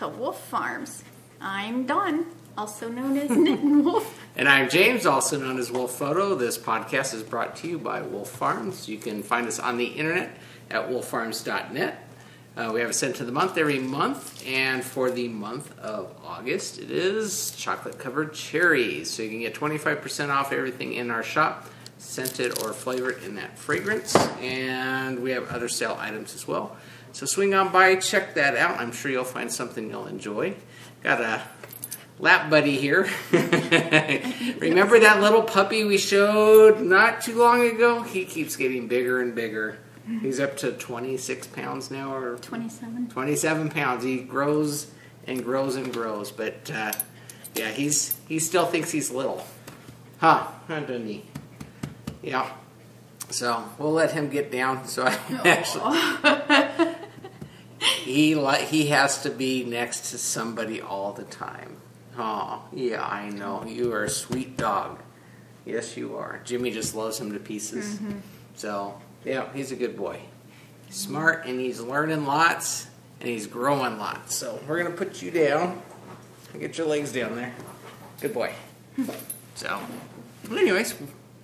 to Wolf Farms. I'm Dawn, also known as Knittin' Wolf. And I'm James, also known as Wolf Photo. This podcast is brought to you by Wolf Farms. You can find us on the internet at wolffarms.net. We have a scent of the month every month, and for the month of August, it is chocolate-covered cherries. So you can get 25% off everything in our shop, scented or flavored in that fragrance, and we have other sale items as well. So swing on by, check that out. I'm sure you'll find something you'll enjoy. Got a lap buddy here. Remember that little puppy we showed not too long ago? He keeps getting bigger and bigger. He's up to 26 pounds now, or 27. 27 pounds. He grows and grows and grows, but yeah, he still thinks he's little, doesn't he? Yeah. So we'll let him get down. So I he has to be next to somebody all the time. Oh, yeah, I know. You are a sweet dog. Yes, you are. Jimmy just loves him to pieces. Mm-hmm. So. Yeah, he's a good boy. He's smart, and he's learning lots, and he's growing lots. So we're going to put you down. Get your legs down there. Good boy. So, anyways,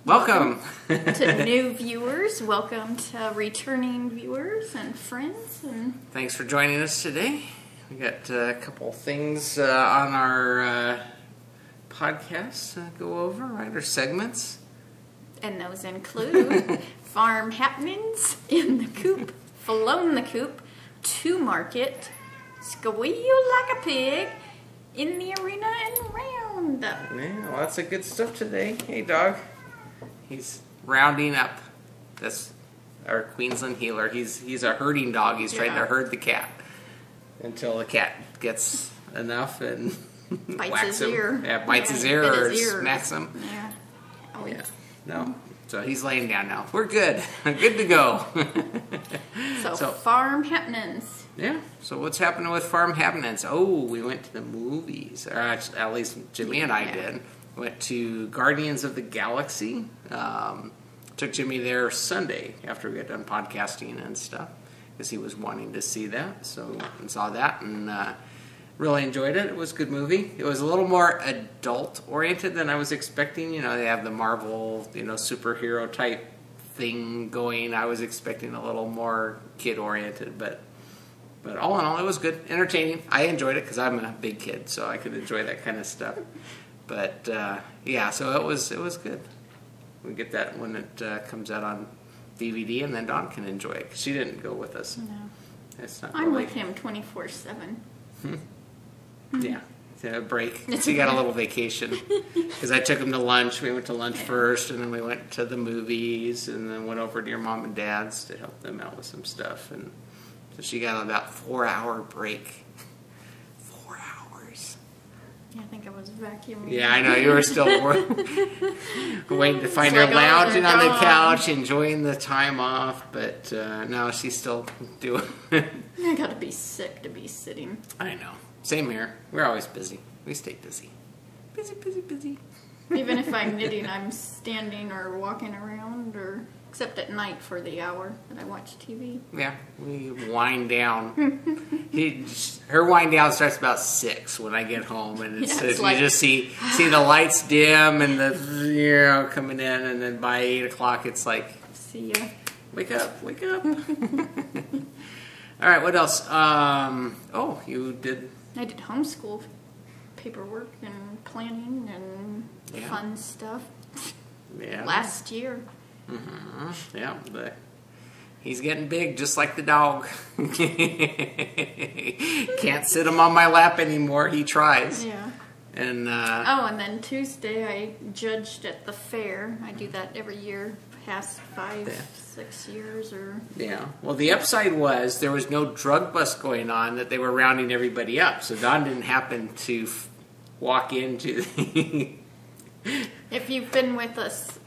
welcome. To new viewers. Welcome to returning viewers and friends. And thanks for joining us today. We got a couple things on our podcast to go over, right? Our segments. And those include farm happenings in the coop, flown the coop, to market, squeal like a pig, in the arena and round up. Yeah, lots of good stuff today. Hey, dog. He's rounding up. That's our Queensland healer. He's a herding dog. He's trying to herd the cat until the cat gets enough and bites his ear. Yeah, bites his ear or smacks him. Yeah. Oh, yeah. No. So he's laying down now. We're good. Good to go. So farm happenings. Yeah. So what's happening with farm happenings? Oh, we went to the movies. Or at least Jimmy and I did. Went to Guardians of the Galaxy. Took Jimmy there Sunday after we got done podcasting and stuff. Because he was wanting to see that. So we went and saw that and really enjoyed it. It was a good movie. It was a little more adult-oriented than I was expecting. You know, they have the Marvel, superhero type thing going. I was expecting a little more kid-oriented, but all in all, it was good, entertaining. I enjoyed it because I'm a big kid, so I could enjoy that kind of stuff. But yeah, so it was good. We get that when it comes out on DVD, and then Dawn can enjoy it because she didn't go with us. No, it's not. I'm with him 24/7. Yeah, a break. So you got a little vacation. Because I took him to lunch. We went to lunch first, and then we went to the movies, and then went over to your mom and dad's to help them out with some stuff. And so she got about 4-hour break. 4 hours. Yeah, I think I was vacuuming. Yeah, I know. You were still waiting to find her lounging on the couch, enjoying the time off. But no, she's still doing it. I gotta be sick to be sitting. I know. Same here. We're always busy. We stay busy. Busy. Even if I'm knitting, I'm standing or walking around, or except at night for the hour that I watch TV. Yeah, we wind down. Her wind down starts about 6 when I get home, and it's you like, just see the lights dim and the coming in, and then by 8 o'clock it's like, see ya. Wake up. All right, what else? Oh, you did. I did homeschool paperwork and planning and fun stuff. Yeah. Last year. Mm-hmm. Yeah, but he's getting big, just like the dog. Can't sit him on my lap anymore. He tries. Yeah. And and then Tuesday I judged at the fair. I do that every year, past 5-6 years or. Yeah. Well, the upside was there was no drug bust going on, that they were rounding everybody up. So Don didn't happen to walk into the. If you've been with us,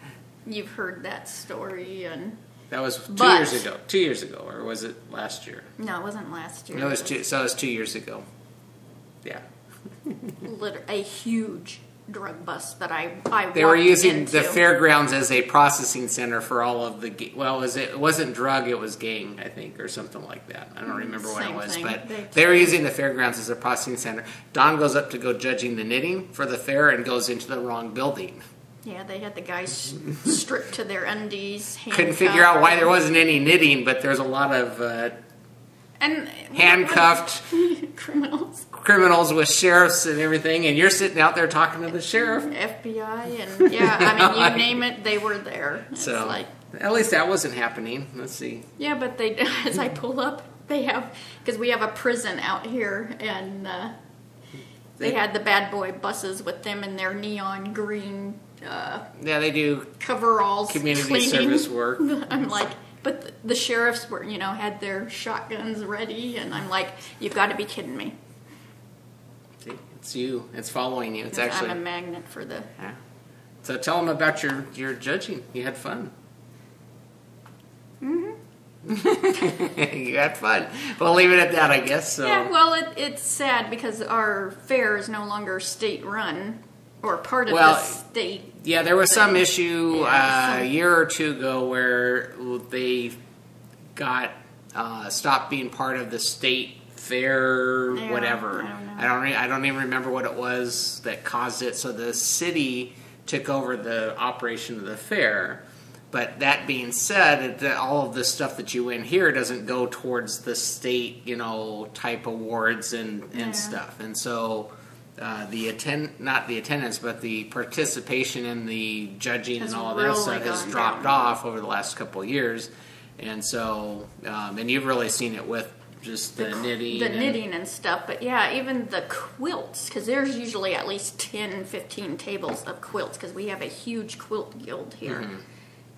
you've heard that story. And that was 2 years ago. 2 years ago, or was it last year? No, it wasn't last year. No, it was 2 years ago. Yeah. A huge drug bust that I They were walked using into. the fairgrounds as a processing center for all of the, it wasn't drug, it was gang, I think, or something like that. I don't remember what it Same was, thing. but they were using the fairgrounds as a processing center. Don goes up to go judging the knitting for the fair and goes into the wrong building. Yeah, they had the guys stripped to their undies. Couldn't figure out why there wasn't any knitting, but there's a lot of and handcuffed criminals with sheriffs and everything, and you're sitting out there talking to the sheriff. FBI, and yeah, I mean, you name it, they were there. It's So like, at least that wasn't happening. Let's see. yeah, but they, as I pull up, they have, because we have a prison out here, and they had the bad boy buses with them in their neon green yeah, they do coveralls, community cleaning. service work. I'm like, but the sheriffs were, had their shotguns ready, and I'm like, you've got to be kidding me. See, it's you. It's following you. It's actually I'm a magnet for the. Yeah. So tell them about your judging. You had fun. You had fun. We'll leave it at that, I guess. So. Yeah, well, it's sad because our fair is no longer state run or part of the state. Yeah, there was some issue a year or two ago where they got stopped being part of the state fair, whatever. I don't even remember what it was that caused it. So the city took over the operation of the fair. But that being said, all of the stuff that you win here doesn't go towards the state, type awards and stuff. And so not the attendance, but the participation in the judging and all that stuff has dropped off over the last couple of years. And so, and you've really seen it with just the knitting. The knitting and stuff. But yeah, even the quilts, because there's usually at least 10, 15 tables of quilts, because we have a huge quilt guild here. Mm-hmm.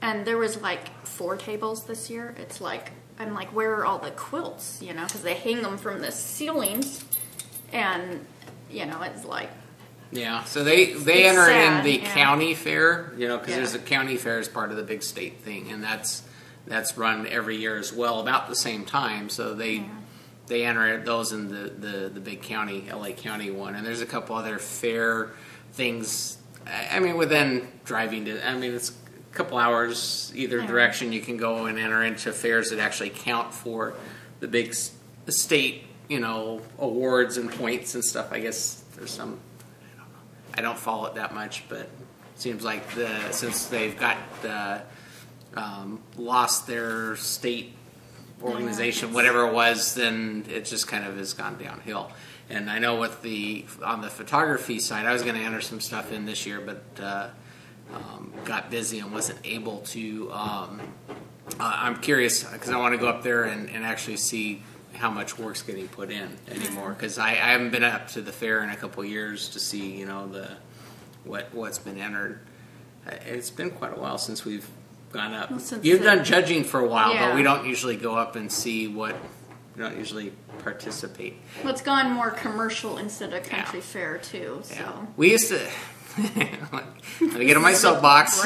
And there was like 4 tables this year. It's like, I'm like, where are all the quilts? Because they hang them from the ceilings. And, it's like. Yeah, so they enter in the county fair, because there's a county fair as part of the big state thing. And that's run every year as well, about the same time. So they enter those in the big county, LA County one. And there's a couple other fair things. I mean, within driving it's a couple hours either direction. You can go and enter into fairs that actually count for the big state, awards and points and stuff. I guess there's some. I don't follow it that much, but it seems like since they've got lost their state organization, whatever it was, then it just kind of has gone downhill. And I know on the photography side, I was going to enter some stuff in this year, but got busy and wasn't able to. I'm curious because I want to go up there and actually see how much work's getting put in anymore, because I haven't been up to the fair in a couple of years to see what's been entered. It's been quite a while since we've gone up. You've done judging for a while, but we don't usually go up and see what. We don't usually participate. Well, it's gone more commercial instead of country fair too. So we used to. Let me get on my soapbox.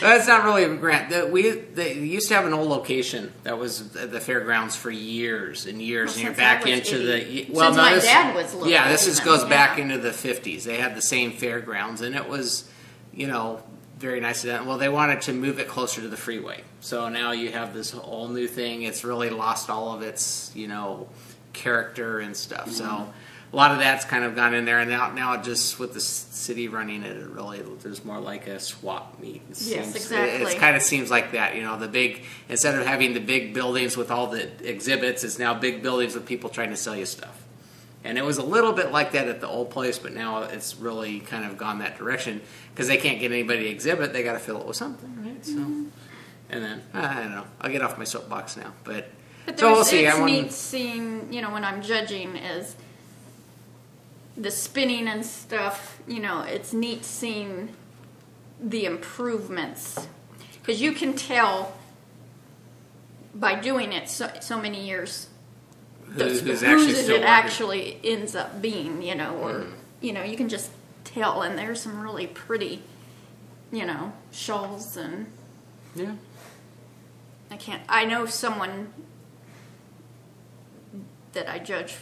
That's not really a grant. They used to have an old location that was at the fairgrounds for years and years, and you're back into the. Well, since my dad was little. Yeah, this goes back into the 50s. They had the same fairgrounds, and it was, very nice. Well, they wanted to move it closer to the freeway, so now you have this whole new thing. It's really lost all of its, character and stuff. Mm-hmm. So. A lot of that's kind of gone in there, and now just with the city running it, there's more like a swap meet. Exactly. It kind of seems like that, the big, instead of having the big buildings with all the exhibits, it's now big buildings with people trying to sell you stuff. And it was a little bit like that at the old place, but now it's really kind of gone that direction because they can't get anybody to exhibit; they got to fill it with something, right? Mm-hmm. So, and then I don't know. I'll get off my soapbox now, but so we'll see. It's neat seeing, when I'm judging is. The spinning and stuff, it's neat seeing the improvements. Because you can tell by doing it so many years whose it actually ends up being, or, you can just tell. And there's some really pretty, shawls and... Yeah. I know someone that I judge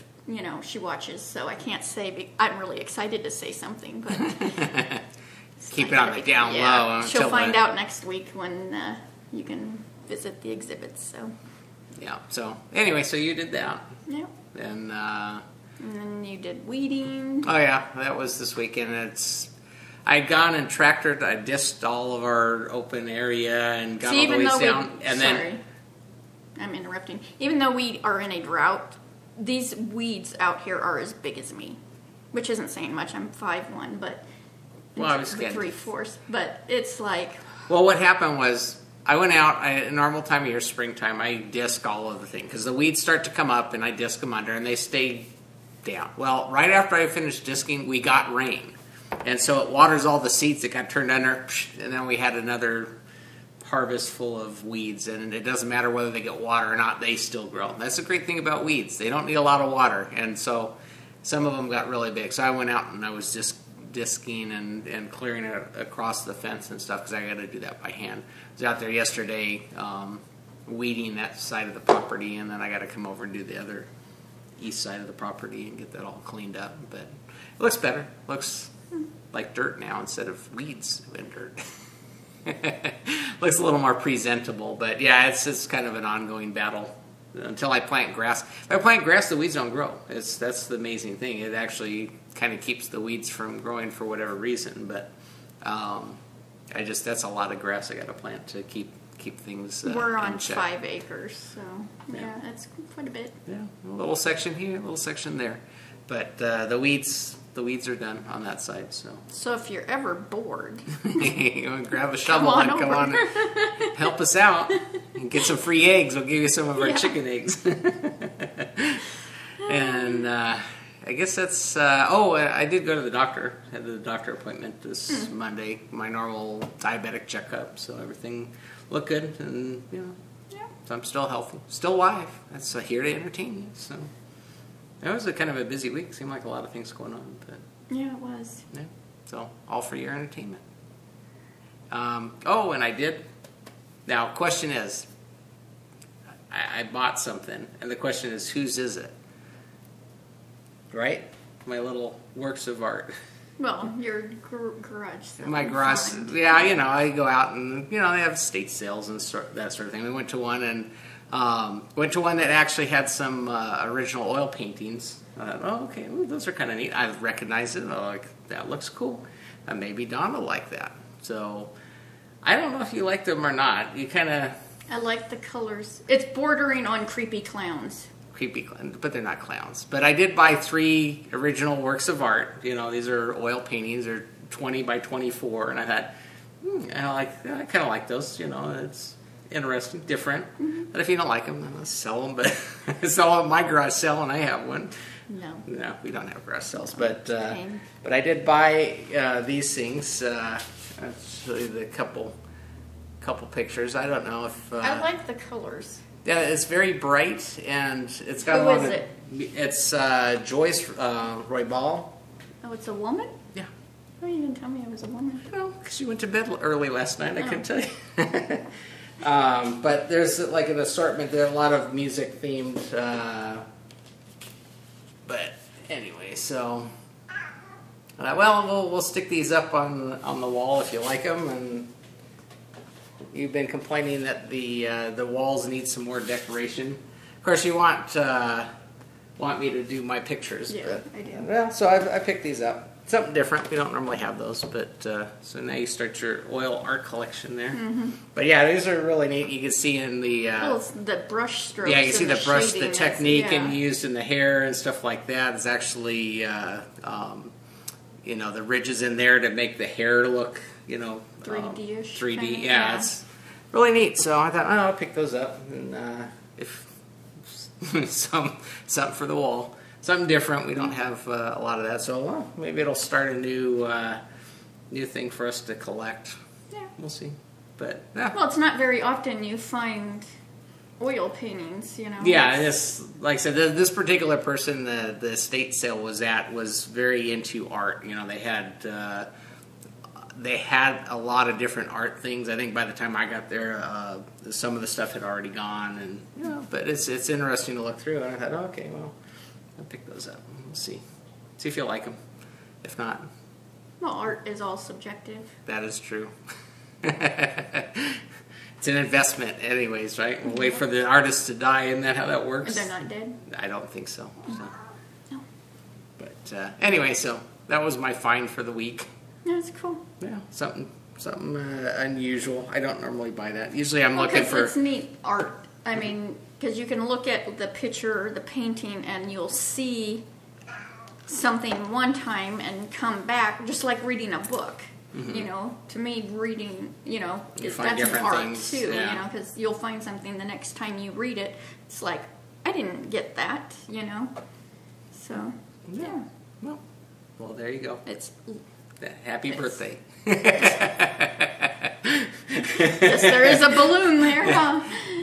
she watches, so I can't say. I'm really excited to say something, but keep it on the down low. She'll find out next week when you can visit the exhibits. So yeah. So anyway, so you did that. Yeah. And then you did weeding. Oh yeah, that was this weekend. I'd gone and tractored. I disked all of our open area and got all the weeds down. Sorry, I'm interrupting. Even though we are in a drought, these weeds out here are as big as me, which isn't saying much. I'm 5'1", but I was 3/4. But it's like. Well, what happened was I went out. Normal time of year, springtime. I disc all of the thing because the weeds start to come up, and I disc them under, and they stay down. Well, right after I finished disking, we got rain, and so it waters all the seeds that got turned under, and then we had another harvest full of weeds, and it doesn't matter whether they get water or not, they still grow. That's the great thing about weeds. They don't need a lot of water, and so some of them got really big. So I went out and I was just disking and clearing it across the fence and stuff because I got to do that by hand. I was out there yesterday weeding that side of the property, and then I got to come over and do the other east side of the property and get that all cleaned up. But it looks better. It looks like dirt now instead of weeds and dirt. Looks a little more presentable, but yeah, it's kind of an ongoing battle until I plant grass. If I plant grass, the weeds don't grow. That's the amazing thing. It actually kind of keeps the weeds from growing for whatever reason. But that's a lot of grass I got to plant to keep things. We're on in check. 5 acres, so yeah, that's quite a bit. Yeah, a little section here, a little section there, but the weeds are done on that side. So if you're ever bored, you grab a shovel and come on and help us out and get some free eggs. We'll give you some of our chicken eggs. And I guess that's. I did go to the doctor. Had the doctor appointment this Monday. My normal diabetic checkup, so everything looked good, and so I'm still healthy, still alive. That's here to entertain you. So. It was a kind of a busy week. Seemed like a lot of things going on, but yeah, it was. Yeah, so all for your entertainment. And I did. Now, question is, I bought something, and the question is, whose is it? Right? My little works of art. Well, your garage sale. My garage. Yeah, I go out and they have estate sales and that sort of thing. We went to one and. Went to one that actually had some original oil paintings. I thought, okay, well, those are kind of neat. I recognized it. That looks cool. Maybe Don will like that. So I don't know if you like them or not. You kind of. I like the colors. It's bordering on creepy clowns. But they're not clowns. But I did buy 3 original works of art. These are oil paintings. They're 20 by 24, and I thought, I kind of like those. It's interesting, different. But if you don't like them, then let's sell them. But sell them at my garage sale, and I have one. No, we don't have garage sales. But I did buy these things. I'll show you the couple pictures. I don't know if I like the colors. Yeah, it's very bright, and it's got. Who is it? It's Joyce Roybal. Oh, it's a woman. Yeah. Why you didn't tell me it was a woman? Well, because you went to bed early last night. I couldn't tell you. But there's like an assortment. There are a lot of music themed. But anyway, so we'll stick these up on the wall if you like them. And you've been complaining that the walls need some more decoration. Of course, you want me to do my pictures. Yeah, but, I do. Well, so I picked these up. Something different. We don't normally have those, but so now you start your oil art collection there. But yeah, these are really neat. You can see in the the brush strokes. Yeah, you can see the brush, the technique, yeah. and used in the hair and stuff like that. It's actually the ridges in there to make the hair look 3D-ish. 3D. Yeah, it's really neat. So I thought, I'll pick those up and if something for the wall. Something different. We don't have a lot of that, so maybe it'll start a new thing for us to collect. Yeah, we'll see. But well, it's not very often you find oil paintings, Yeah, it's like I said, this particular person, the estate sale was very into art. They had a lot of different art things. I think by the time I got there, some of the stuff had already gone, and but it's interesting to look through. And I thought, okay, well. I'll pick those up. We'll see if you like them. If not, well, art is all subjective. that is true. It's an investment, anyways, right? We'll wait for the artist to die, isn't that how that works? They're not dead? I don't think so. No. But anyway, so that was my find for the week. That's cool. Yeah, something unusual. I don't normally buy that. Usually I'm looking for... It's neat art. I mean, because you can look at the picture, the painting, and you'll see something one time and come back, just like reading a book. Mm-hmm. You know, to me, reading, that's an art things, too. yeah. Because you'll find something the next time you read it. It's like, I didn't get that. So yeah. Well, there you go. It's happy birthday. Yes, there is a balloon there, huh?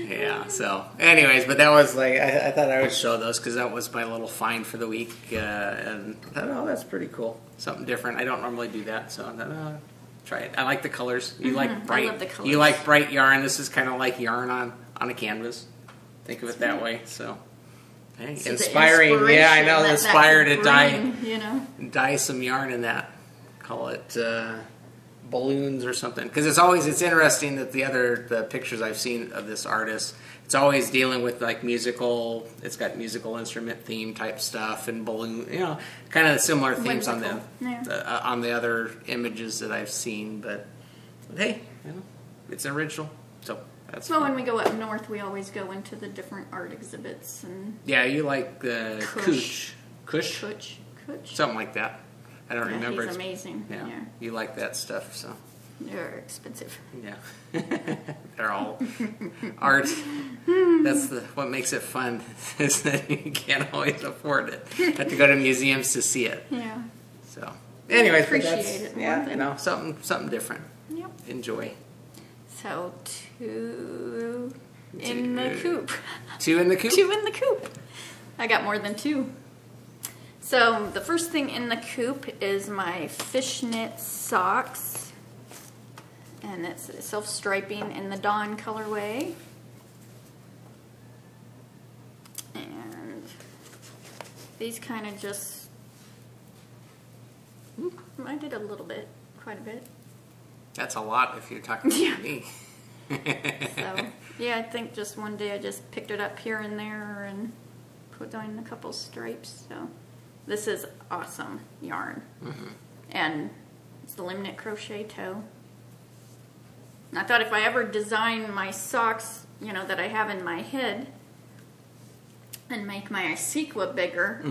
Yeah, so anyways, but that was like, I thought I would show those because that was my little find for the week, and I thought, oh, that's pretty cool. Something different. I don't normally do that, so I thought, oh, try it. I like the colors. You like bright. I love the colors. You like bright yarn. This is kind of like yarn on a canvas. Think of it that way, so. Hey, so inspiring. Yeah, I know. Inspired to bring, dye some yarn in that. Call it balloons or something. Because it's interesting that the pictures I've seen of this artist, it's always dealing with like musical. It's got musical instrument theme type stuff and balloon. Kind of similar themes on the other images that I've seen. But hey, it's original. So. Well, when we go up north, we always go into the different art exhibits and. Yeah, you like the Kush, something like that. I don't remember. He's amazing. Yeah, you like that stuff, so. They're expensive. Yeah, they're all art. That's what makes it fun is that you can't always afford it. You have to go to museums to see it. Yeah. So, anyways, appreciate it. Yeah, something different. Yep. Enjoy. So 2 in the coop. 2 in the coop? 2 in the coop. I got more than 2. So the first thing in the coop is my fishnet socks. And it's self-striping in the Dawn colorway. And these kind of just... I did a little bit, quite a bit. That's a lot if you're talking to me. So, yeah, I think just one day I just picked it up here and there and put on a couple stripes. So, this is awesome yarn. Mm-hmm. And it's the limb knit crochet toe. And I thought if I ever design my socks, that I have in my head and make my sequin bigger,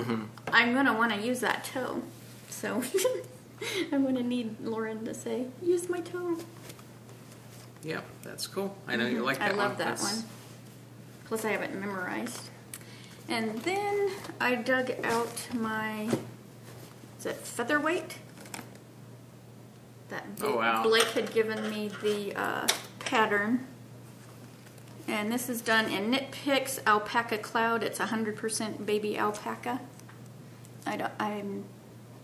I'm going to want to use that toe. So... I'm going to need Lauren to say, use my toe. Yeah, that's cool. I know you like that one. I love that one. Plus I have it memorized. And then I dug out my, is it featherweight? That Blake had given me the pattern. And this is done in Knit Picks Alpaca Cloud. It's 100% baby alpaca.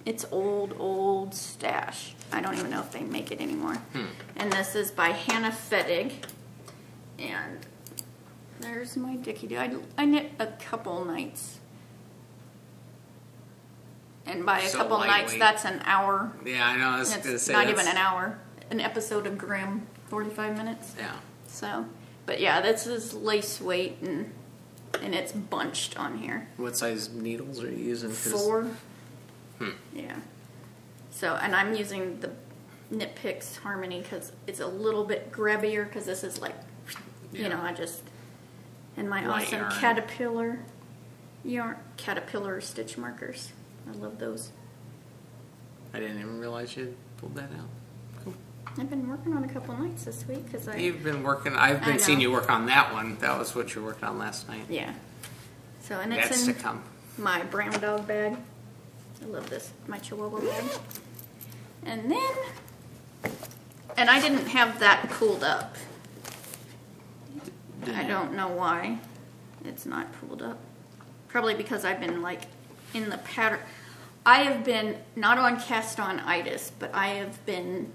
It's old stash. I don't even know if they make it anymore. And this is by Hannah Fettig. And there's my Dickie-Doo. I knit a couple nights. And by a couple nights, that's an hour. Yeah, I know. I was going to say not even an hour. An episode of Grimm, 45 minutes. Yeah. So, but yeah, this is lace weight and it's bunched on here. What size needles are you using? 4. Yeah. So, and I'm using the Knit Picks Harmony because it's a little bit grabbier because this is like, and my awesome yarn. Caterpillar stitch markers. I love those. I didn't even realize you pulled that out. Cool. I've been working on a couple nights this week because You've been working. I've been seeing you work on that one. That was what you were working on last night. Yeah. So, and it's That's to come. My brown dog bag. I love this, my Chihuahua bag. And then, and I didn't have that pulled up. I don't know why it's not pulled up. Probably because I've been like in the pattern. I have been not on cast-on-itis, but I have been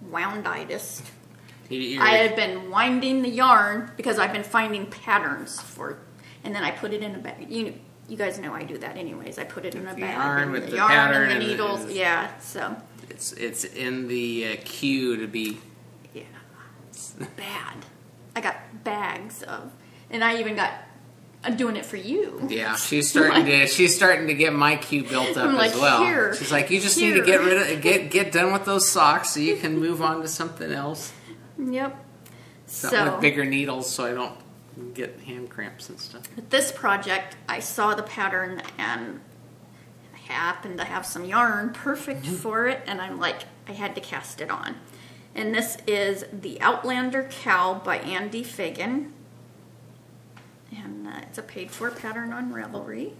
wound-itis. I have been winding the yarn because I've been finding patterns for, and then I put it in a bag. you guys know I do that anyways. I put it in a The bag. yarn and with the the yarn pattern and and the it needles. is- Yeah, so. It's in the queue to be. Yeah, it's bad. I got bags of, and I even got. I'm doing it for you. Yeah, she's starting to get my queue built up I'm like, as well. here, She's like, you just need to get rid of get done with those socks so you can move on to something else. Yep. Something So with bigger needles so I don't get hand cramps and stuff. with this project, I saw the pattern and I happened to have some yarn perfect for it, and I'm like, I had to cast it on. And this is the Outlander Cow by Andy Fagan. And it's a paid-for pattern on Ravelry.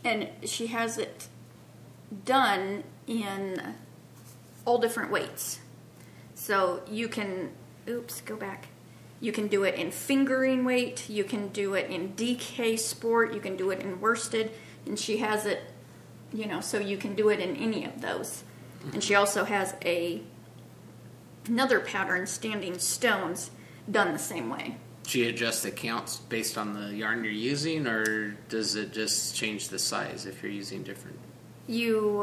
And she has it done in all different weights. So you can, oops, go back. You can do it in fingering weight, you can do it in DK Sport, you can do it in worsted, and she has it, you know, so you can do it in any of those. And she also has another pattern, Standing Stones, done the same way. Do you adjust the counts based on the yarn you're using, or does it just change the size if you're using different? You,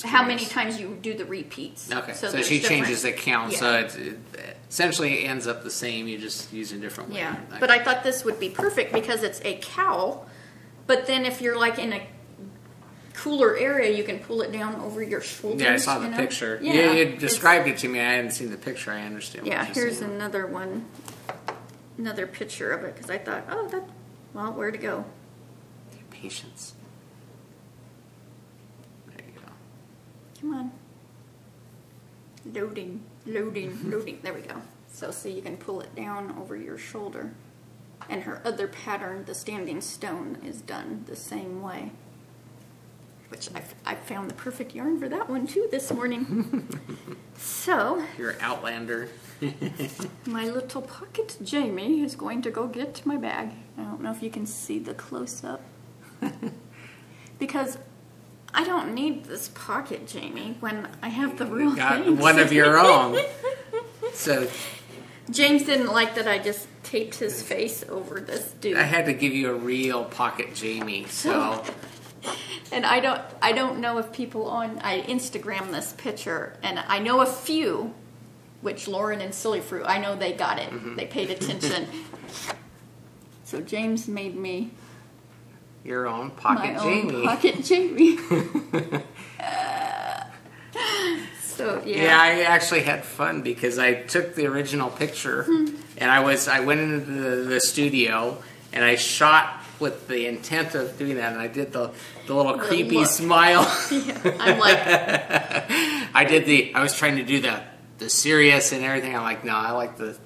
how many times you do the repeats. Okay, so there's she different- changes the count, Yeah. so it essentially ends up the same. You just using different weight. Yeah, Okay. but I thought this would be perfect because it's a cowl, but then if you're like in a cooler area, you can pull it down over your shoulders. Yeah, I saw the you know? picture. Yeah, You described it to me. I hadn't seen the picture. I understand. Yeah, what you're here's saying. another one, another picture of it because I thought, oh, that, well, where to go? Patience. There you go. Come on. Loading, loading, loading. There we go. So see, you can pull it down over your shoulder. And her other pattern, the Standing Stone, is done the same way. Which I found the perfect yarn for that one too this morning. So, Your Outlander. my little pocket Jamie is going to go get my bag. I don't know if you can see the close-up. Because I don't need this pocket Jamie when I have the real Got thing. one of your own. So James didn't like that I just taped his face over this dude. I had to give you a real pocket Jamie. So And I don't know if people I Instagram this picture, and I know a few, which Lauren and Silly Fruit, I know they got it. Mm-hmm. They paid attention. So James made me your own pocket my Jamie. own pocket Jamie. So Yeah, I actually had fun because I took the original picture and I went into the studio and I shot with the intent of doing that, and I did the little creepy look. smile. Yeah, I'm like, I was trying to do the serious and everything. I'm like, no, I like the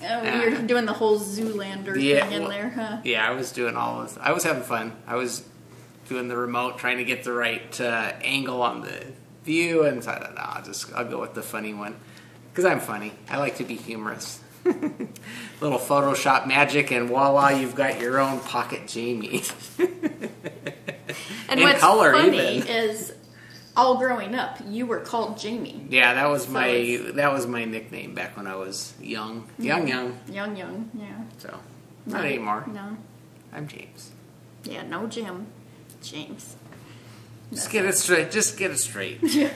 you're doing the whole Zoolander thing in there, huh? Yeah, I was doing all this. I was having fun. I was doing the remote, trying to get the right angle on the view, and so I thought, no, I'll go with the funny one because I'm funny. I like to be humorous. Little Photoshop magic, and voila, you've got your own pocket Jamie. And In what's color, funny even. is, all growing up, you were called Jamie. Yeah, that was it's- that was my nickname back when I was young. Young. Young, yeah. So not anymore. No. I'm James. Yeah, no Jim. James. Just get it straight. Just get it straight. Yeah.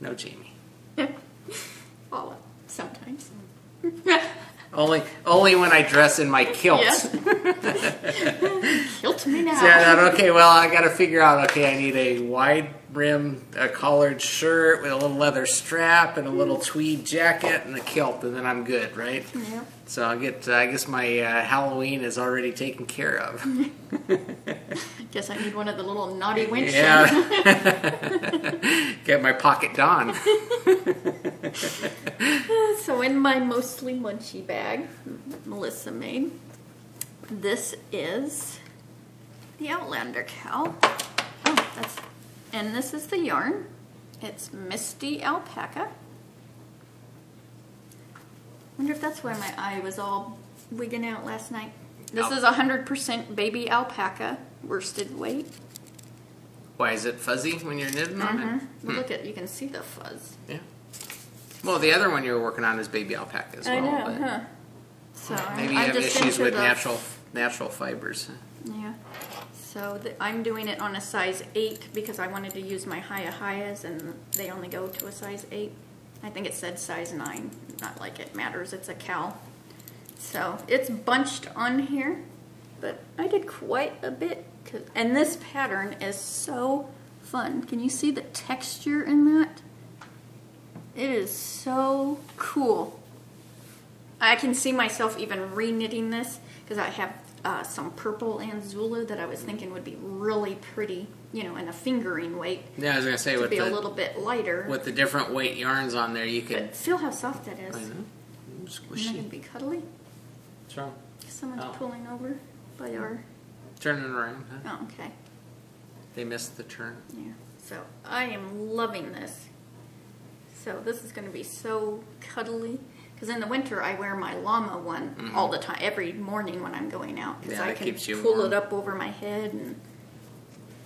No Jamie. Well, sometimes. Only when I dress in my kilt. Yes. Kilt me now. So I thought, okay, well, I got to figure out. Okay, I need a wide rim, a collared shirt with a little leather strap and a little tweed jacket and a kilt, and then I'm good, right? Yeah. So I'll get. I guess my Halloween is already taken care of. Guess I need one of the little naughty winch. Yeah. Get my pocket Dawn. So in my mostly munchy bag, Melissa made, this is the Outlander cowl. Oh, and this is the yarn. It's Misty Alpaca. Wonder if that's why my eye was all wigging out last night. This is 100% baby alpaca, worsted weight. Why is it fuzzy when you're knitting on it? Well, look at, you can see the fuzz. Yeah. Well, the other one you were working on is baby alpaca as well. I know, but huh? So Maybe you I'm have just issues into with the natural fibers. Yeah. So I'm doing it on a size 8 because I wanted to use my Hayas and they only go to a size 8. I think it said size 9. Not like it matters. It's a Cal. So it's bunched on here, but I did quite a bit. And this pattern is so fun. Can you see the texture in that? It is so cool. I can see myself even re-knitting this because I have some purple Anzula that I was thinking would be really pretty, you know, in a fingering weight. Yeah, I was gonna say to with be a little bit lighter. with the different weight yarns on there, you could. But feel how soft that is. I know. Isn't that Squishy. gonna be cuddly? What's wrong? Someone's Oh. pulling over by our. Turning around. Huh? Oh, okay. They missed the turn. Yeah. So I am loving this. So this is going to be so cuddly. Because in the winter I wear my llama one all the time, every morning when I'm going out. Because Yeah, I that can keeps you pull warm. it up over my head and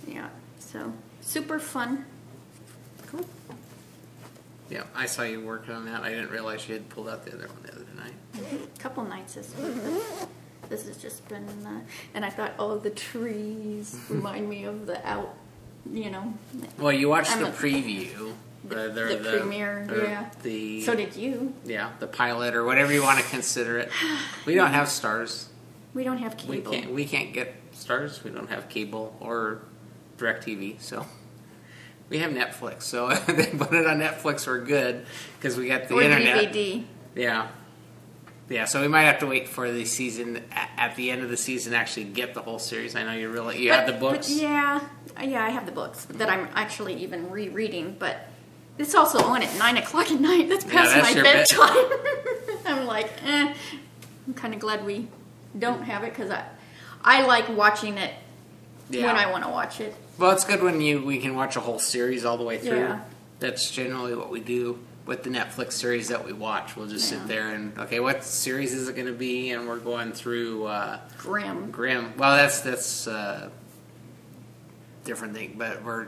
yeah. So super fun. Cool. Yeah, I saw you working on that. I didn't realize you had pulled out the other one the other night. A couple nights this week. This has just been, and I thought, oh, the trees remind me of the out, you know. Well, you watched I'm the a- preview. The premiere, yeah. The So did you. yeah, the pilot or whatever you want to consider it. We don't have stars. We don't have cable. We can't get stars. We don't have cable or DirecTV, so we have Netflix. So they put it on Netflix. We're good because we got the or internet. DVD. Yeah. Yeah, so we might have to wait for the season at the end of the season to actually get the whole series. I know you have the books. But yeah, I have the books that I'm actually even rereading. But it's also on at 9 o'clock at night. That's past that's my your bedtime. I'm like, I'm kind of glad we don't have it because I like watching it when I want to watch it. Well, it's good when we can watch a whole series all the way through. Yeah. That's generally what we do with the Netflix series that we watch. We'll just sit there and, okay, what series is it going to be? And we're going through Grimm. Well, that's different thing, but we're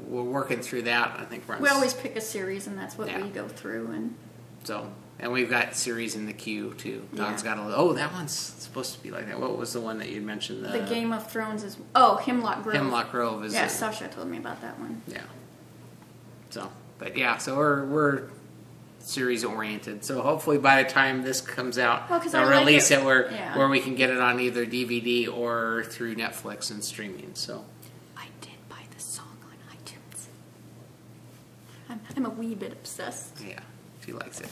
working through that. I think We always pick a series, and that's what Yeah. we go through. And and we've got series in the queue too. Don's Yeah. got that one's supposed to be like that. What was the one that you mentioned? the Game of Thrones is Hemlock Grove. Hemlock Grove is Yeah, Sasha told me about that one. yeah. So, but yeah, so we're series oriented. So hopefully by the time this comes out, Well, 'cause they'll I like release it. it where Yeah. where we can get it on either DVD or through Netflix and streaming. So I did buy the song on iTunes. I'm a wee bit obsessed. yeah, she likes it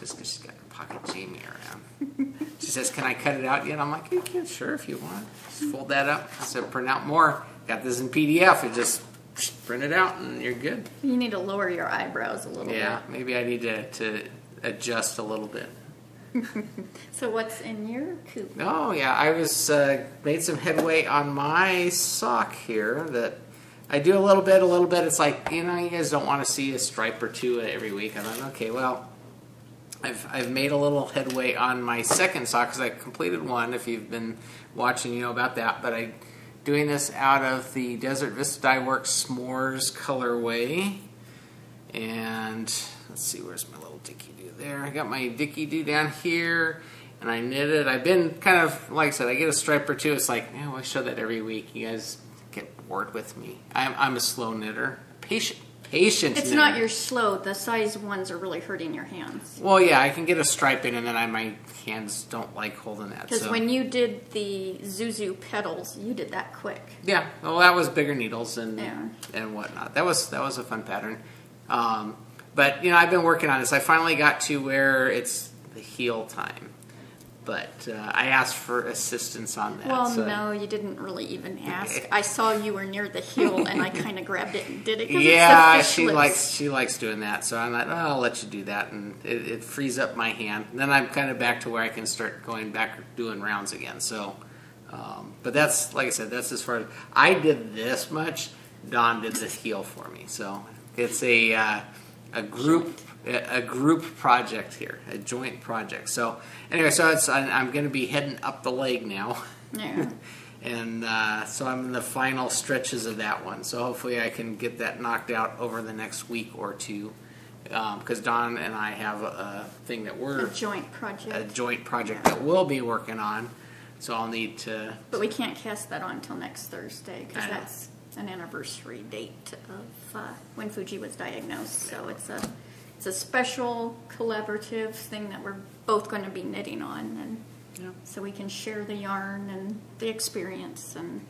just because she's got her pocket Jamie around. She says, "Can I cut it out yet?" I'm like, "You can, sure, if you want. Just fold that up." I said, "Print out more. Got this in PDF. It just print it out and you're good." You need to lower your eyebrows a little Yeah, maybe I need to adjust a little bit. bit. So what's in your coop? Oh yeah, I was made some headway on my sock here. That I do a little bit. It's like, you guys don't want to see a stripe or two every week. I thought, okay, well, I've made a little headway on my second sock because I completed one. If you've been watching, you know about that. But I'm doing this out of the Desert Vista Dye Works S'mores colorway. And let's see, where's my little dicky-doo there? I got my dicky-doo down here, and I knitted. I've been kind of, like I said, I get a stripe or two. It's like, I show that every week. You guys get bored with me. I'm a slow knitter. Patient It's knitter. not your slow. The size ones are really hurting your hands. Well, yeah, I can get a stripe in, and then my hands don't like holding that. Because when you did the Zuzu petals, you did that quick. Yeah, well, that was bigger needles and Yeah. and whatnot. That was a fun pattern. But I've been working on this. I finally got to where it's the heel time, but I asked for assistance on that. Well, so. no, you didn't really even ask. I saw you were near the heel, and I kind of grabbed it and did it. 'Cause Yeah, it's the fishlets. she likes doing that. So I'm like, I'll let you do that, and it frees up my hand. And then I'm kind of back to where I can start going back doing rounds again. So, but that's, like I said, that's as far as I did this much. Dawn did the heel for me. So it's a group project here, a joint project. So anyway, I'm going to be heading up the leg now. Yeah. And so I'm in the final stretches of that one. So hopefully I can get that knocked out over the next week or two. because Don and I have a thing that we're A joint project. that we'll be working on. So I'll need to. But we can't cast that on until next Thursday because I know. that's an anniversary date of when Fuji was diagnosed. So it's a special collaborative thing that we're both going to be knitting on, and Yeah. so we can share the yarn and the experience, and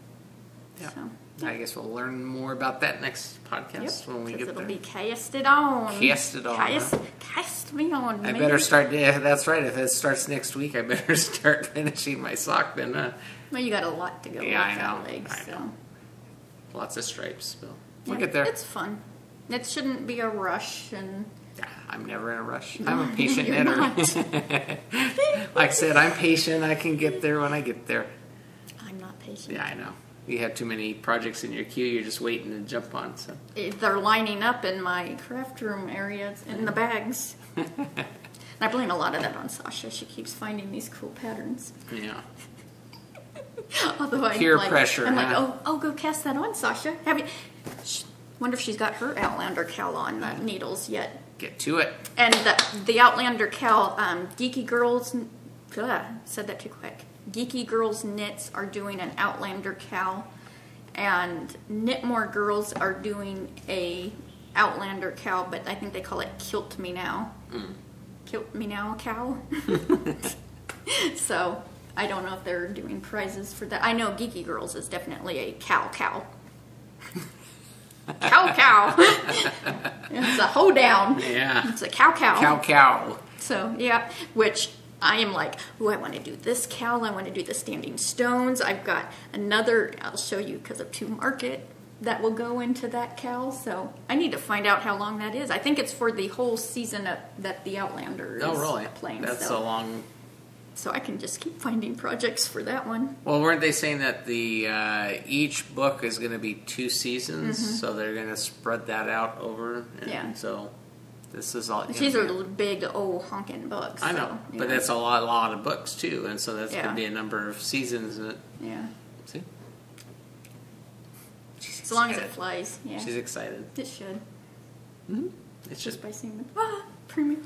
Yeah. so. I guess we'll learn more about that next podcast when we get It'll there. be casted on. Casted on, Cast me on. I man. better start. Yeah, that's right. If it starts next week, I better start finishing my sock then. Well, you got a lot to go with Yeah, I that know. leg, I so. know. Lots of stripes, Bill. We'll Yeah, get there. It's fun. It shouldn't be a rush, and I'm never in a rush. I'm a patient You're knitter. not. Like I said, I'm patient. I can get there when I get there. I'm not patient. Yeah, I know. You have too many projects in your queue. You're just waiting to jump on. So They're lining up in my craft room areas in the bags. And I blame a lot of that on Sasha. She keeps finding these cool patterns. yeah, Although I'm Peer like, pressure, I'm huh? like, oh, go cast that on, Sasha. Have you? Wonder if she's got her Outlander cowl on the needles yet. get to it. And the Outlander cowl, Geeky Girls, said that too quick. Geeky Girls Knits are doing an Outlander cowl, and Knitmore Girls are doing a Outlander cowl, but I think they call it Kilt Me Now. Kilt Me Now cowl. So I don't know if they're doing prizes for that. I know Geeky Girls is definitely a cow. Cow. It's a hoedown. Yeah. It's a cow. Cow. So, yeah, which I am like, ooh, I want to do this cowl. I want to do the standing stones. I've got another, I'll show you because of 2 Market, that will go into that cowl. So I need to find out how long that is. I think it's for the whole season that the Outlander is playing. That's so. so long. So I can just keep finding projects for that one. Well, weren't they saying that the each book is going to be 2 seasons, so they're going to spread that out over? And Yeah. So this is all. These are big, old honking books. I know, so, but yeah. that's a lot of books too, and so that's going Yeah. to be a number of seasons. Yeah. See, As long as it flies. Yeah. she's excited. It should. It's Just just by seeing them. Premium.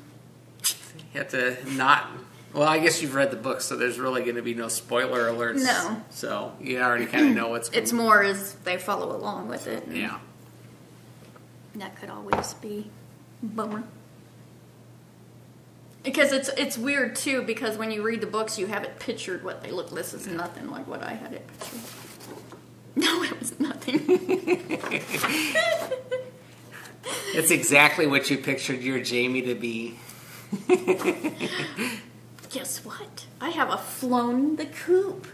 you have to not. Well, I guess you've read the book, so there's really going to be no spoiler alerts. No. So you already kind of know what's going It's more as they follow along with it. And Yeah. that could always be a bummer. Because it's weird too, because when you read the books, you have it pictured what they look. This is nothing like what I had it pictured. No, it was nothing. It's exactly what you pictured your Jamie to be. Guess what? I have a flown the coop.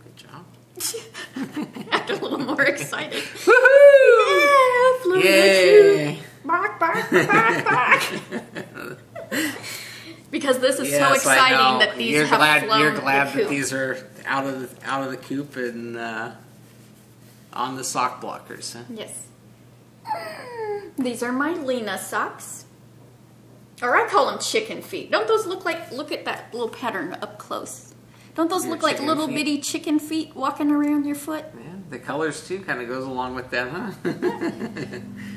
Good job. Act a little more excited. Woohoo! Yeah, flown the Yay! coop. Bark, bark, bark, bark. Because this is so Yes, I exciting know. that these you're have glad, flown You're the glad that coop. these are out of the coop and on the sock blockers. Huh? Yes. These are my Lena socks. Or I call them chicken feet. Don't those look at that little pattern up close. Don't those Your look like chicken little feet? bitty chicken feet walking around your foot? Yeah, the colors too kind of goes along with that, huh?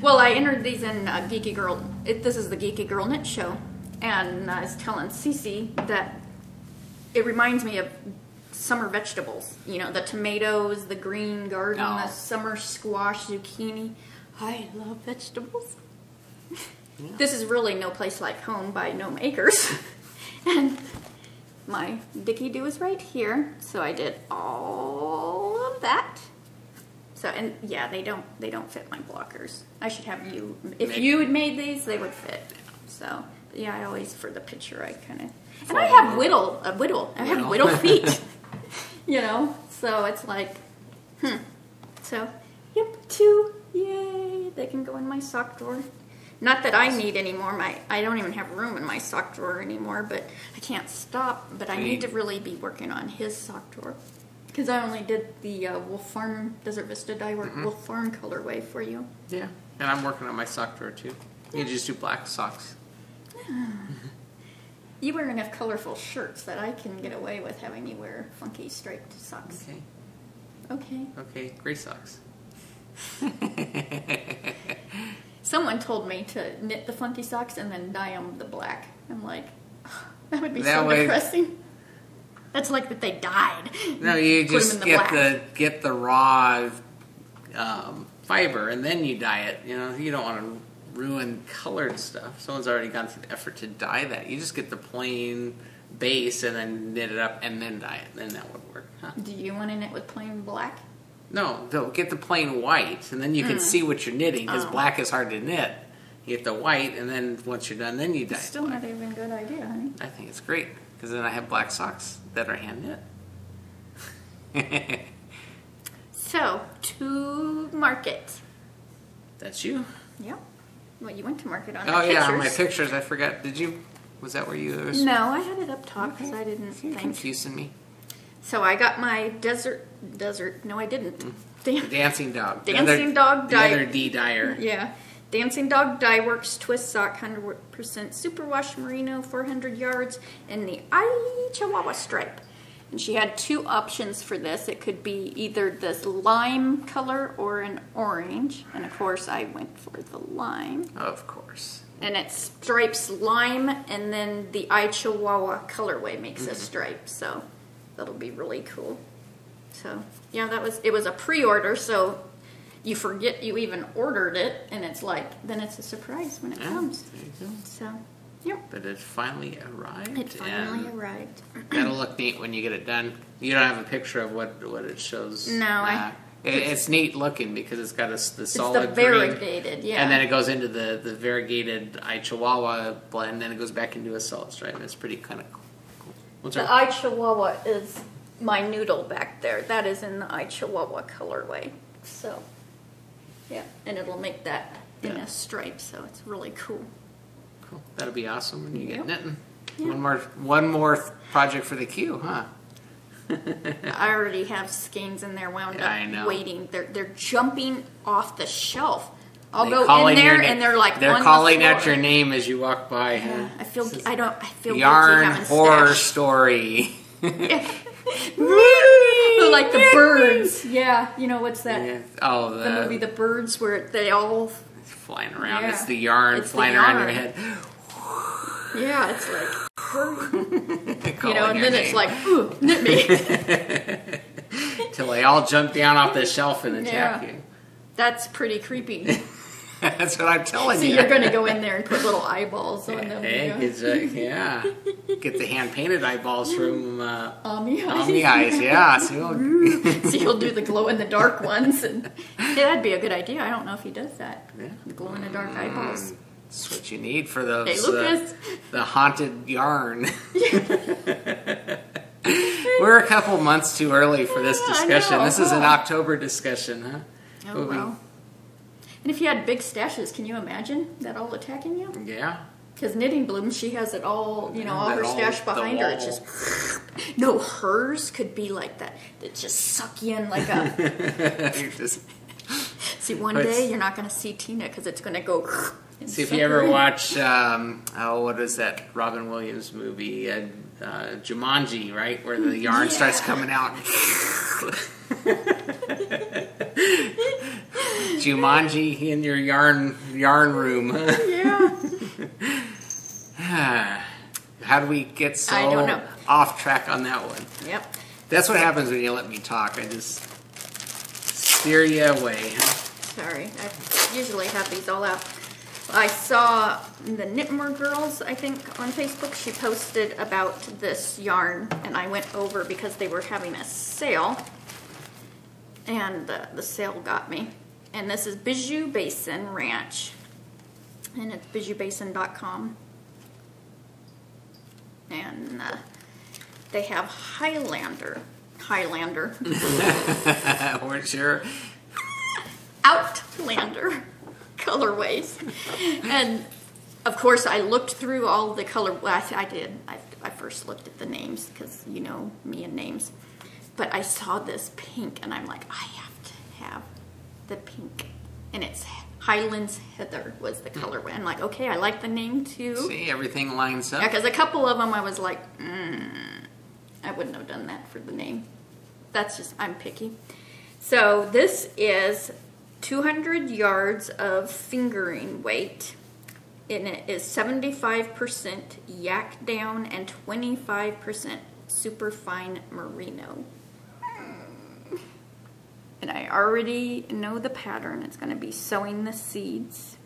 Well, I entered these in Geeky Girl. This is the Geeky Girl Knit Show. And I was telling Cece that it reminds me of summer vegetables. You know, the tomatoes, the green garden, Oh. the summer squash, zucchini. I love vegetables. Yeah. This is really No Place Like Home by Gnome Acres. And my Dicky Do is right here. So I did all of that. So, and yeah, they don't fit my blockers. I should have you, if you had made these, they would fit. So, yeah, I always, for the picture, I kind of, and I have I have whittle feet, you know, so it's like, So, yep, 2, yay, they can go in my sock drawer. Not that I need any more, I don't even have room in my sock drawer anymore, but I can't stop, but I need to really be working on his sock drawer. Because I only did the Wolf Farm, Desert Vista dye work, Wolf Farm colorway for you. Yeah, and I'm working on my sock drawer too. You just do black socks. You wear enough colorful shirts that I can get away with having you wear funky striped socks. Okay, Okay. gray socks. Someone told me to knit the funky socks and then dye them the black. I'm like, oh, that would be so depressing. That's like that they died. No, you just get the raw fiber and then you dye it. You know, you don't want to ruin colored stuff. Someone's already gone through the effort to dye that. You just get the plain base and then knit it up and then dye it. Then that would work. Huh? Do you want to knit with plain black? No, get the plain white and then you can see what you're knitting because black is hard to knit. You get the white and then once you're done, then you dye it. Still not even a good idea, honey. I think it's great because then I have black socks that are hand knit. So, to market. That's you? Yep. Well, you went to market on my pictures. on my pictures. I forgot. Did you? Was that where you? No, I had it up top because I didn't think. Confusing me. So I got my desert. No, I didn't. Dancing dog. Dancing dog dye. The other D dyer. Yeah. Dancing Dog Dye Works Twist Sock 100% Superwash Merino 400 yards in the Chihuahua stripe. And she had two options for this. It could be either this lime color or an orange. And of course I went for the lime. Of course. And it stripes lime and then the Chihuahua colorway makes a stripe. So that'll be really cool. So yeah, it was a pre-order, so you forget you even ordered it, and it's like, then it's a surprise when it comes. There you go. So, yeah. But it finally arrived. It finally arrived. That'll look neat when you get it done. You don't have a picture of what it shows. No, it's neat looking because it's got the solid it's the variegated, green, and then it goes into the variegated Chihuahua blend, and then it goes back into a solid stripe. It's pretty kind of cool. The Chihuahua is my noodle back there. That is in the Chihuahua colorway. So, yeah, and it'll make that in a stripe, so it's really cool. Cool. That'll be awesome when you get knitting. Yeah. One more project for the queue, huh? I already have skeins in there wound up waiting. They're jumping off the shelf. I'll go in there and they're like they're calling out your name as you walk by. Yeah, I feel yarn horror story. Like the birds. Yeah, you know what's that? Yeah. Oh, the movie The Birds, where they all flying around. Yeah. It's the yarn flying around your head. Yeah, it's like, you know, and then it's like, ooh, knit me. Till they all jump down off the shelf and attack you. That's pretty creepy. That's what I'm telling you. So you're going to go in there and put little eyeballs on them. Yeah. Get the hand-painted eyeballs from Omni Eyes. Yeah. So you'll do the glow-in-the-dark ones. And that'd be a good idea. I don't know if he does that. Yeah. The glow-in-the-dark eyeballs. That's what you need for those. Hey, Lucas. The haunted yarn. We're a couple months too early for this discussion. This is an October discussion, huh? Oh, wow. And if you had big stashes, can you imagine that all attacking you? Yeah. Because Knitting Bloom, she has it all, you know, all her stash behind her. It's just, no, hers could be like that. It just suck you in like a. See, one day you're not going to see Tina because it's going to go. See, if you ever watch, what is that Robin Williams movie, Jumanji, right, where the yarn starts coming out. Jumanji in your yarn room. Yeah. How do we get so off track on that one? Yep. That's what happens when you let me talk. I just steer you away. Sorry. I usually have these all out. I saw the Knitmore Girls, I think, on Facebook. She posted about this yarn, and I went over because they were having a sale. And the sale got me. And this is Bijou Basin Ranch. And it's bijoubasin.com. And they have Highlander. We're sure. Outlander colorways. And of course I looked through all the color. Well, I did. I first looked at the names because you know me and names. But I saw this pink and I'm like, I have to have the pink. And it's Highlands Heather was the colorway. I'm like, okay, I like the name too. See, everything lines up. Yeah, because a couple of them I was like, I wouldn't have done that for the name. That's just, I'm picky. So this is 200 yards of fingering weight. And it is 75% yak down and 25% superfine merino. And I already know the pattern. It's going to be Sowing the Seeds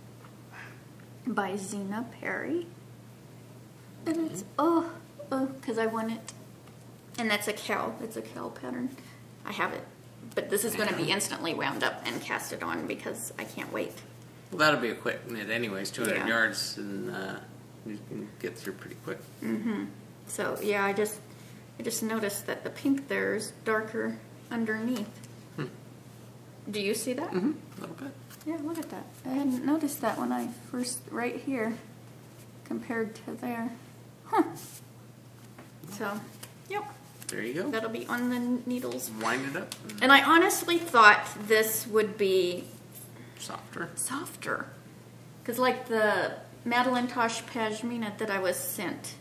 by Zena Perry. And it's, because I want it. And that's a cow. It's a cow pattern. I have it. But this is going to be instantly wound up and casted on because I can't wait. Well, that'll be a quick knit anyways, 200 Yeah. yards, and you can get through pretty quick. Mm-hmm. So, yeah, I just noticed that the pink there is darker underneath. Do you see that? Mm-hmm. A little bit. Yeah, look at that. I hadn't noticed that when I first, right here, compared to there. Huh. So, yep. There you go. That'll be on the needles. Wind it up. And I honestly thought this would be Softer. Because like the Madeline Tosh Pashmina that I was sent,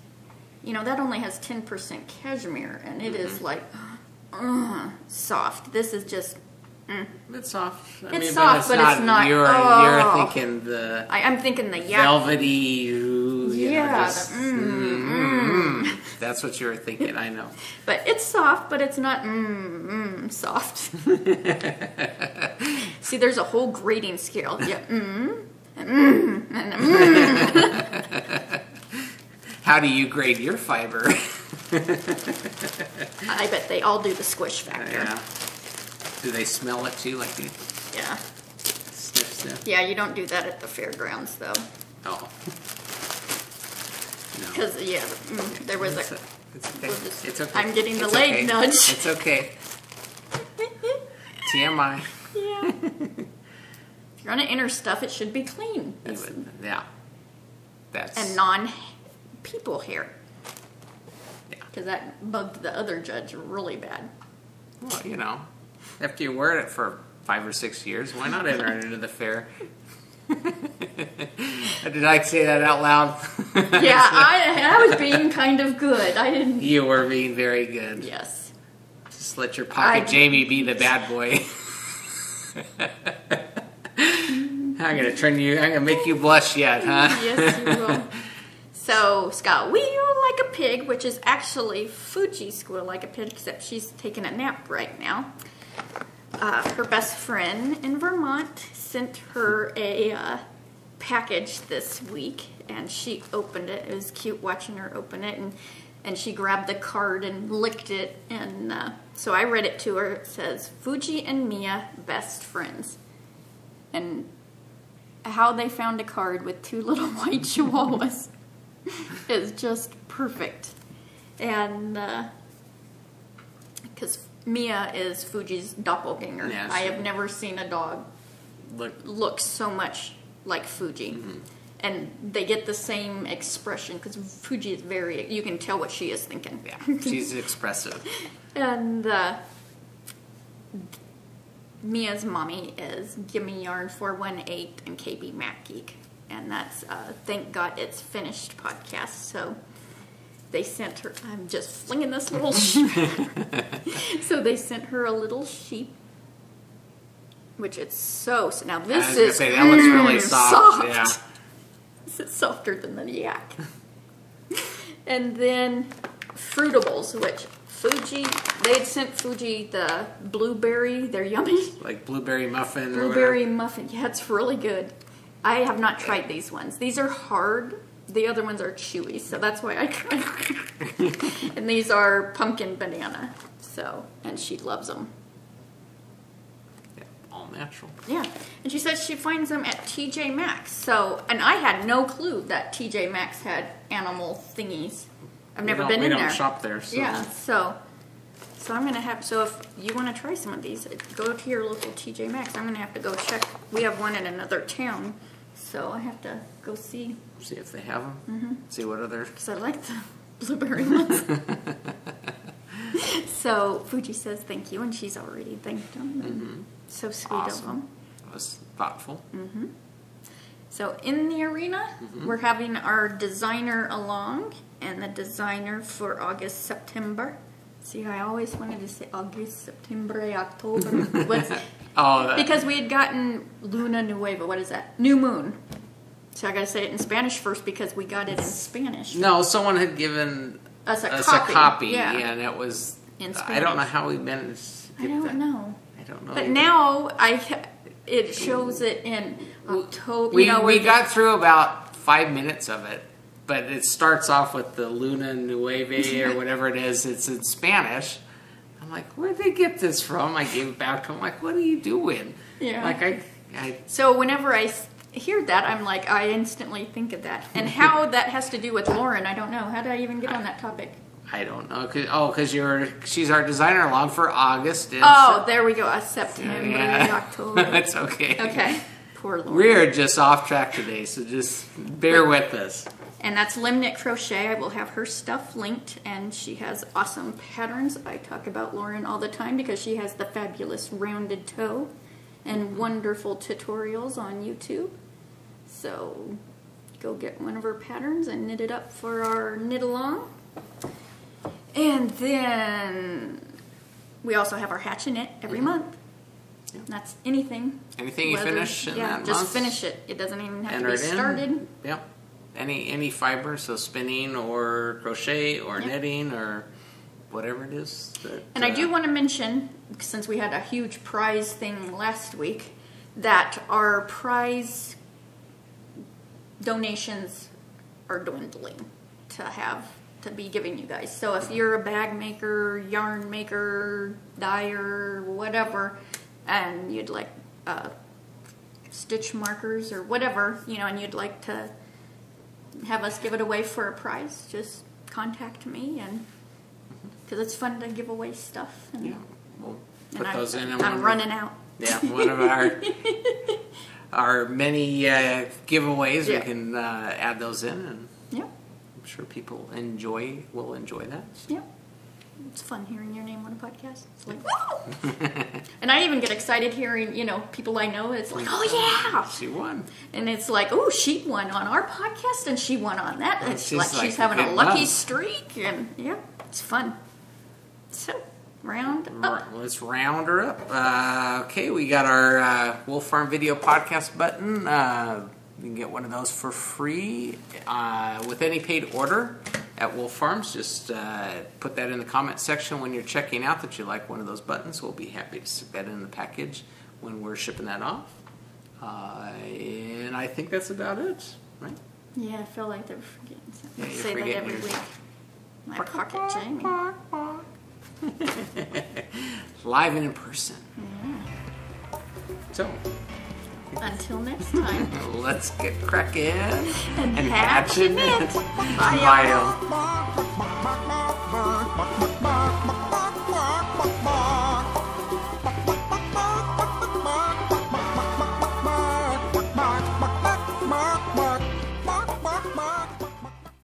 that only has 10% cashmere, and it is like soft. This is just... It's soft. It's soft, but it's not. You're thinking the... I'm thinking the yak. Velvety... Yeah. That's what you were thinking, I know. But it's soft, but it's not soft. See, there's a whole grading scale. Yeah, How do you grade your fiber? I bet they all do the squish factor. Yeah. Do they smell it too, like you Yeah. sniff? Yeah, you don't do that at the fairgrounds, though. Oh. No. Because, there was It's okay. It's okay. I'm getting the It's leg okay. nudge. It's okay. TMI. Yeah. If you're going to enter stuff, it should be clean. Yeah. That's... And non-people hair. Yeah. Because that bugged the other judge really bad. Well, after you wear it for 5 or 6 years, why not enter it into the fair? Did I say that out loud? Yeah, I was being kind of good. I didn't... You were being very good. Yes. Just let your pocket Jamie be the bad boy. I'm gonna make you blush yet, huh? Yes, you will. So, Squeal Like a Pig, which is actually Fuji Squeal Like a Pig, except she's taking a nap right now. Her best friend in Vermont sent her a package this week, and she opened it. It was cute watching her open it, and she grabbed the card and licked it, and so I read it to her. It says, Fuji and Mia, best friends. And how they found a card with 2 little white chihuahuas is just perfect. And because Mia is Fuji's doppelganger. Yeah, I have never seen a dog look so much like Fuji. Mm-hmm. And they get the same expression because Fuji is you can tell what she is thinking. Yeah, she's expressive. And Mia's mommy is Gimme Yarn 418 and KB Mac Geek. And that's Thank God It's Finished podcast. So they sent her, I'm just flinging this little sheep. So they sent her a little sheep, which it's so, now this is that looks really soft. Yeah. This is softer than the yak. And then Fruitables, which they had sent Fuji the blueberry, they're yummy. Like blueberry muffin Blueberry muffin, yeah, it's really good. I have not tried these ones. These are hard. The other ones are chewy, so that's why I tried them. And these are pumpkin banana. So, and she loves them. Yeah, all natural. Yeah, and she says she finds them at TJ Maxx. So, and I had no clue that TJ Maxx had animal thingies. I've never been in there. We don't shop there. So. Yeah, so I'm going to have, so if you want to try some of these, go to your local TJ Maxx. I'm going to have to go check. We have one in another town, so I have to go see. See if they have them. Mm-hmm. See what other. Because I like the blueberry ones. So Fuji says thank you, and she's already thanked them. Mm-hmm. So sweet of them. That was thoughtful. Mm-hmm. So in the arena, we're having our designer along, and the designer for August, September. See, I always wanted to say August, September, October. Oh, because we had gotten Luna Nueva. What is that? New Moon. So I got to say it in Spanish first because we got it in Spanish. No, someone had given us a copy. Yeah. And it was in Spanish. I don't know how we managed to get that. I don't know. But either. Now it shows it in October. We got through about 5 minutes of it, but it starts off with the Luna Nueve or whatever it is. It's in Spanish. I'm like, where'd they get this from? I gave it back to him. I'm like, what are you doing? Yeah. Like So whenever I hear that, I'm like, I instantly think of that. And how that has to do with Lauren, I don't know. How did I even get on that topic? I don't know. Because she's our designer along for August. There we go. September, October. That's okay. Okay. Poor Lauren. We're just off track today, so just bear with us. And that's Limnit Crochet. I will have her stuff linked, and she has awesome patterns. I talk about Lauren all the time because she has the fabulous rounded toe and wonderful tutorials on YouTube. So go get one of her patterns and knit it up for our knit along. And then we also have our hatch and knit every month. Yep. That's anything. Anything you finish in that month? Just finish it. It doesn't even have to be started. Yep. Any fiber, so spinning or crochet or knitting or whatever it is. And I do want to mention, since we had a huge prize thing last week, that our prize donations are dwindling to be giving you guys. So if you're a bag maker, yarn maker, dyer, whatever, and you'd like stitch markers or whatever, and you'd like to have us give it away for a prize, just contact me, and because it's fun to give away stuff. And, yeah, we'll put those in. I'm running out. Yeah, one of our many giveaways. Yeah. We can add those in, and I'm sure people will enjoy that. Yeah. It's fun hearing your name on a podcast. It's like, whoa! And I even get excited hearing, people I know. It's like, oh yeah, she won. And it's like, oh, she won on our podcast, and she won on that. And it's like she's having a lucky streak, and it's fun. So round up. Let's round her up. Okay, we got our Wolf Farm Video Podcast button. You can get one of those for free with any paid order at Wolf Farms. Just put that in the comment section when you're checking out that you like one of those buttons. We'll be happy to stick that in the package when we're shipping that off. And I think that's about it, right? Yeah, I feel like they're forgetting something. Yeah, I say that every week. My pocket Jamie. Live and in person. Yeah. So, until next time, let's get cracking and hatching it. Bye, y'all.